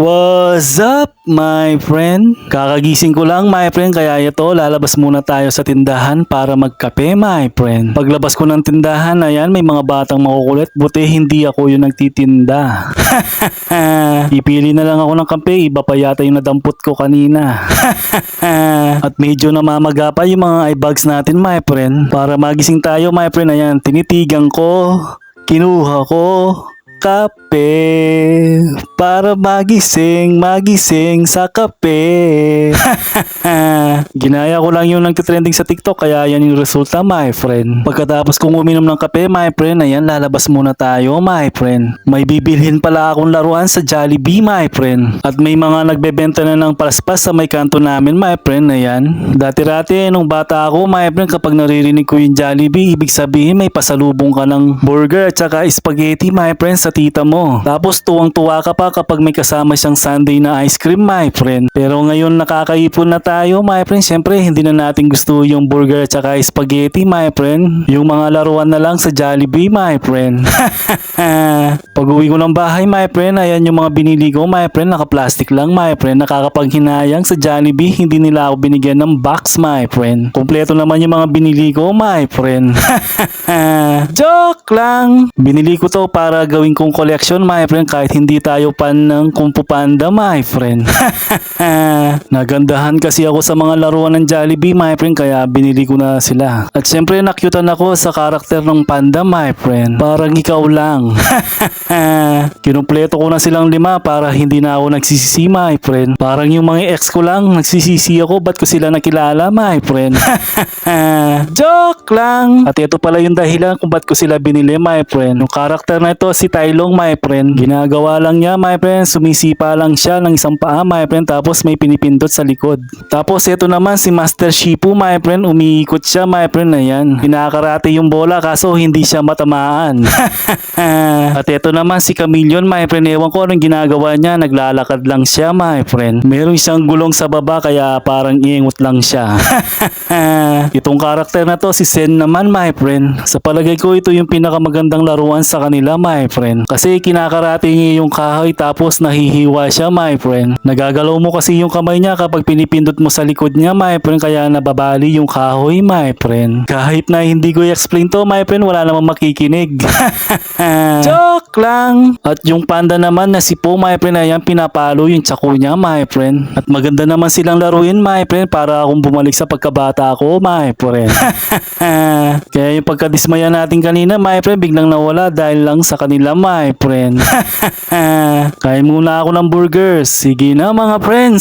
What's up, my friend? Kakagising ko lang, my friend, kaya ito, lalabas muna tayo sa tindahan para magkape, my friend. Paglabas ko ng tindahan, ayan, may mga batang makukulit, buti hindi ako yung nagtitinda. Pipili na lang ako ng kape, iba pa yata yung nadampot ko kanina. At medyo namamaga pa yung mga eye bags natin, my friend. Para magising tayo, my friend, ayan, tinitigan ko, kinuha ko kape para magising sa kape. Ginaya ko lang yung nagtitrending sa TikTok kaya yan yung resulta, my friend. Pagkatapos kong uminom ng kape, my friend, ayan, lalabas muna tayo, my friend. May bibilhin pala akong laruan sa Jollibee, my friend. At may mga nagbebenta na ng palaspas sa may kanto namin, my friend, ayan. Dati-rati nung bata ako, my friend, kapag naririnig ko yung Jollibee, ibig sabihin may pasalubong ka ng burger at saka spaghetti, my friend, sa tita mo. Tapos tuwang-tuwa ka pa kapag may kasama siyang sundae na ice cream, my friend. Pero ngayon nakakaipon na tayo, my friend. Siyempre hindi na natin gusto yung burger at saka spaghetti, my friend. Yung mga laruan na lang sa Jollibee, my friend. Pag uwi ko ng bahay, my friend, ayan yung mga binili ko, my friend. Naka-plastic lang, my friend. Nakakapaghinayang sa Jollibee, hindi nila ako binigyan ng box, my friend. Kompleto naman yung mga binili ko, my friend. Joke lang! Binili ko to para gawin kong collection, my friend, kahit hindi tayo pan ng Kung Fu Panda, my friend. Nagandahan kasi ako sa mga laruan ng Jollibee, my friend, kaya binili ko na sila. At syempre nakyutan ako sa karakter ng panda, my friend. Parang ikaw lang. Kinumpleto ko na silang 5 para hindi na ako nagsisisi, my friend. Parang yung mga ex ko lang, nagsisisi ako, ba't ko sila nakilala, my friend. Joke lang! At ito pala yung dahilan kung ba't ko sila binili, my friend. Yung karakter na ito, si Tailong, my friend. Ginagawa lang niya, my friend, sumisipa lang siya ng isang paa, my friend, tapos may pinipindot sa likod. Tapos ito naman si Master Shifu, my friend, umiikot siya, my friend, ayan. Pinakarate yung bola kaso hindi siya matamaan. At ito naman si Chameleon, my friend, ewan ko anong ginagawa niya, naglalakad lang siya, my friend. Meron siyang gulong sa baba kaya parang iingot lang siya. Itong karakter na to, si Sen naman, my friend. Sa palagay ko ito yung pinakamagandang laruan sa kanila, my friend. Kasi kinakarate niya yung kahoy tapos nahihiwa siya, my friend. Nagagalaw mo kasi yung kamay niya kapag pinipindot mo sa likod niya, my friend, kaya nababali yung kahoy, my friend. Kahit na hindi ko i-explain to, my friend, wala namang makikinig. Joke lang! At yung panda naman na si Po, my friend, ayan, pinapalo yung tsako niya, my friend. At maganda naman silang laruin, my friend, para akong bumalik sa pagkabata ko, my friend. Kaya yung pagkadismaya natin kanina, my friend, biglang nawala dahil lang sa kanila, my friend. Kain muna ako ng burgers. Sige na, mga friends.